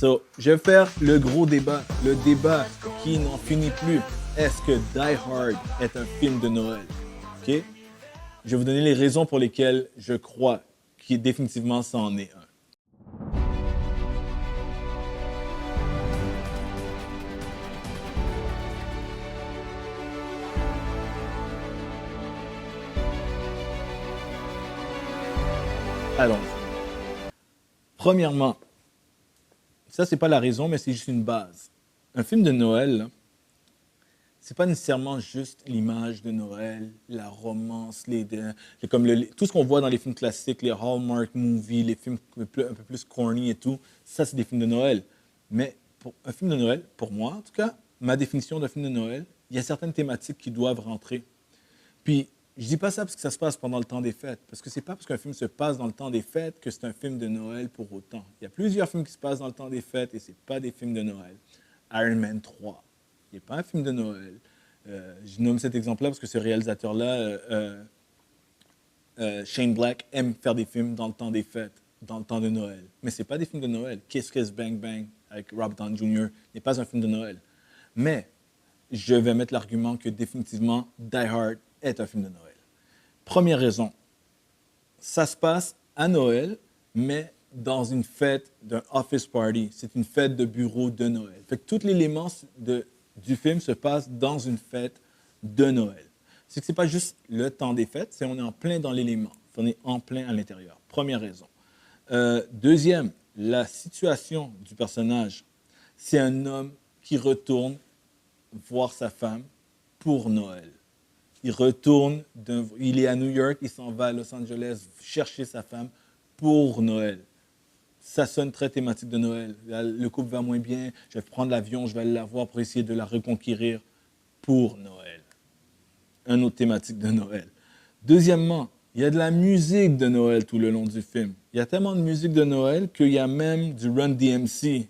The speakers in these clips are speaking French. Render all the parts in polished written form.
Je vais faire le gros débat, le débat qui n'en finit plus. Est-ce que Die Hard est un film de Noël? OK? Je vais vous donner les raisons pour lesquelles je crois qu'il définitivement ça en est un. Allons. Premièrement, ça c'est pas la raison, mais c'est juste une base. Un film de Noël, là, c'est pas nécessairement juste l'image de Noël, la romance, tout ce qu'on voit dans les films classiques, les Hallmark movies, les films un peu plus corny et tout. Ça, c'est des films de Noël. Mais pour un film de Noël, pour moi en tout cas, ma définition d'un film de Noël, il y a certaines thématiques qui doivent rentrer. Puis, je dis pas ça parce que ça se passe pendant le temps des fêtes, parce que c'est pas parce qu'un film se passe dans le temps des fêtes que c'est un film de Noël pour autant. Il y a plusieurs films qui se passent dans le temps des fêtes et c'est pas des films de Noël. Iron Man 3, il n'est pas un film de Noël. Je nomme cet exemple-là parce que ce réalisateur-là, Shane Black, aime faire des films dans le temps des fêtes, dans le temps de Noël. Mais ce n'est pas des films de Noël. Kiss Kiss Bang Bang avec Robert Downey Jr. n'est pas un film de Noël. Mais je vais mettre l'argument que définitivement Die Hard est un film de Noël. Première raison, ça se passe à Noël, mais dans une fête d'un office party. C'est une fête de bureau de Noël. Fait que tout l'élément du film se passe dans une fête de Noël. C'est que ce n'est pas juste le temps des fêtes, c'est on est en plein dans l'élément. On est en plein à l'intérieur. Première raison. Deuxième, la situation du personnage. C'est un homme qui retourne voir sa femme pour Noël. Il est à New York, il s'en va à Los Angeles chercher sa femme pour Noël. Ça sonne très thématique de Noël. Le couple va moins bien, je vais prendre l'avion, je vais aller la voir pour essayer de la reconquérir pour Noël. Un autre thématique de Noël. Deuxièmement, il y a de la musique de Noël tout le long du film. Il y a tellement de musique de Noël qu'il y a même du Run DMC.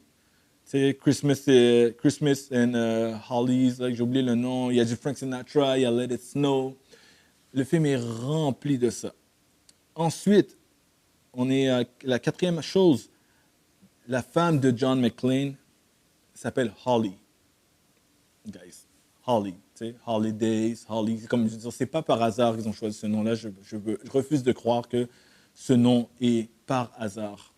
C'est Christmas and Hollies, j'ai oublié le nom. Il y a du Frank Sinatra, il y a Let It Snow. Le film est rempli de ça. Ensuite, on est à la quatrième chose. La femme de John McClane s'appelle Holly. Guys, Holly. Holidays, Holly. C'est pas par hasard qu'ils ont choisi ce nom-là. Je refuse de croire que ce nom est par hasard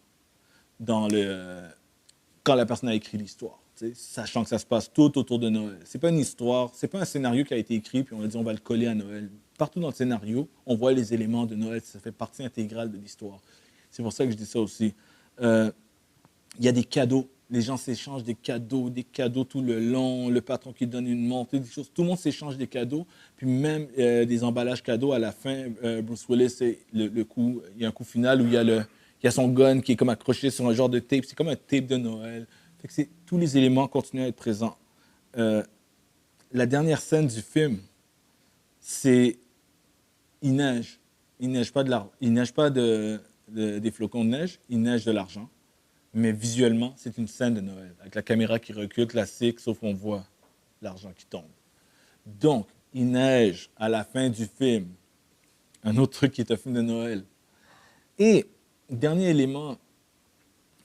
quand la personne a écrit l'histoire, sachant que ça se passe tout autour de Noël. C'est pas une histoire, c'est pas un scénario qui a été écrit puis on a dit on va le coller à Noël. Partout dans le scénario, on voit les éléments de Noël, ça fait partie intégrale de l'histoire. C'est pour ça que je dis ça aussi. Il y a des cadeaux. Les gens s'échangent des cadeaux tout le long. Le patron qui donne une montée, des choses. Tout le monde s'échange des cadeaux. Puis même des emballages cadeaux à la fin. Bruce Willis, c'est le coup. Il y a un coup final où il y a son gun qui est comme accroché sur un genre de tape. C'est comme un tape de Noël. Fait que tous les éléments continuent à être présents. La dernière scène du film, c'est il neige. Il neige pas des flocons de neige. Il neige de l'argent. Mais visuellement, c'est une scène de Noël, avec la caméra qui recule, classique, sauf qu'on voit l'argent qui tombe. Donc, il neige à la fin du film. Un autre truc qui est un film de Noël. Et, dernier élément,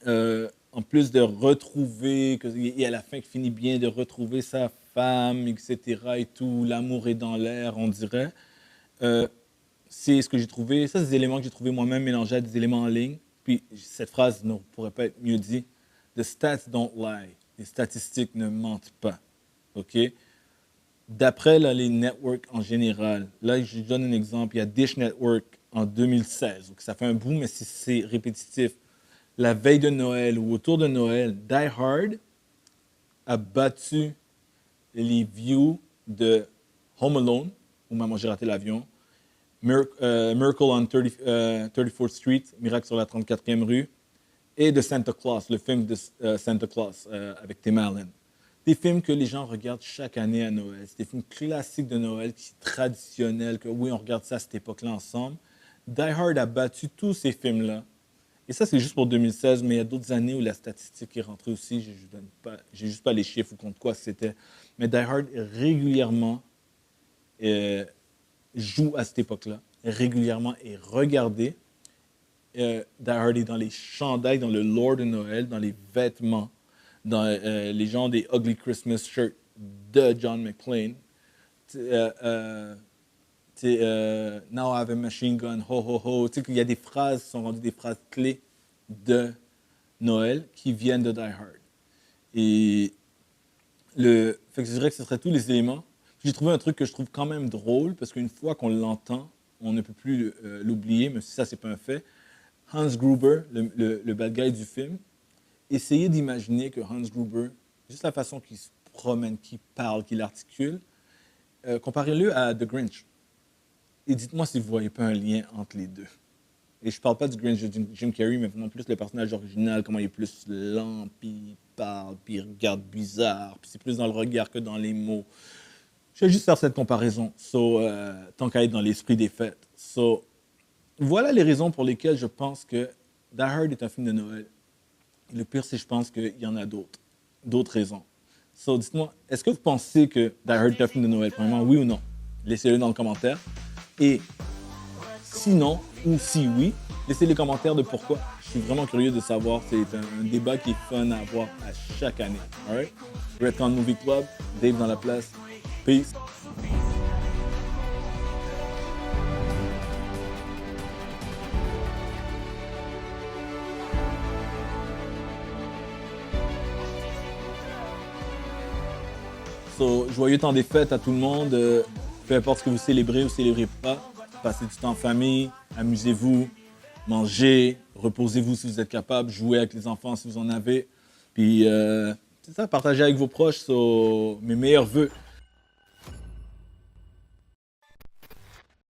en plus de retrouver, et à la fin qui finit bien, de retrouver sa femme, etc., et tout, l'amour est dans l'air, on dirait, c'est ce que j'ai trouvé, ça, c'est des éléments que j'ai trouvés moi-même mélangés à des éléments en ligne. Puis cette phrase ne pourrait pas être mieux dit. The stats don't lie. Les statistiques ne mentent pas. OK? D'après les networks en général, là, je donne un exemple. Il y a Dish Network en 2016. Donc, ça fait un bout, mais c'est répétitif. La veille de Noël ou autour de Noël, Die Hard a battu les views de Home Alone, ou Maman, j'ai raté l'avion, Miracle on 34th Street, Miracle sur la 34e rue, et de Santa Claus, le film de Santa Claus avec Tim Allen. Des films que les gens regardent chaque année à Noël. C'est des films classiques de Noël, qui sont traditionnels, que oui, on regarde ça à cette époque-là ensemble. Die Hard a battu tous ces films-là. Et ça, c'est juste pour 2016, mais il y a d'autres années où la statistique est rentrée aussi. Je n'ai juste pas les chiffres ou contre quoi c'était. Mais Die Hard régulièrement joue à cette époque-là, régulièrement et regardé. Die Hard est dans les chandails, dans le lore de Noël, dans les vêtements. dans les gens des Ugly Christmas Shirts de John McClane. Now I have a machine gun, ho ho ho. Tu sais qu'il y a des phrases qui sont rendues des phrases clés de Noël qui viennent de Die Hard. Et fait que je dirais que ce serait tous les éléments. J'ai trouvé un truc que je trouve quand même drôle, parce qu'une fois qu'on l'entend, on ne peut plus l'oublier, même si ça, c'est pas un fait. Hans Gruber, le bad guy du film, essayez d'imaginer que Hans Gruber, juste la façon qu'il se promène, qu'il parle, qu'il articule, comparez-le à The Grinch. Et dites-moi si vous ne voyez pas un lien entre les deux. Et je parle pas du Grinch de Jim Carrey, mais vraiment plus le personnage original, comment il est plus lent, puis il parle, puis il regarde bizarre, puis c'est plus dans le regard que dans les mots. Je vais juste faire cette comparaison, tant qu'à être dans l'esprit des fêtes. Voilà les raisons pour lesquelles je pense que Die Hard est un film de Noël. Et le pire, c'est que je pense qu'il y en a d'autres raisons. Dites-moi, est-ce que vous pensez que Die Hard est un film de Noël, premièrement, oui ou non? Laissez-le dans le commentaire. Et sinon, ou si oui, laissez les commentaires de pourquoi. Je suis vraiment curieux de savoir. C'est un débat qui est fun à avoir à chaque année. All right? Redcon Movie Club, Dave dans la place. Peace. Joyeux temps des fêtes à tout le monde. Peu importe ce que vous célébrez ou célébrez pas. Passez du temps en famille, amusez-vous, mangez, reposez-vous si vous êtes capable, jouez avec les enfants si vous en avez. Puis, c'est ça, partagez avec vos proches. Mes meilleurs vœux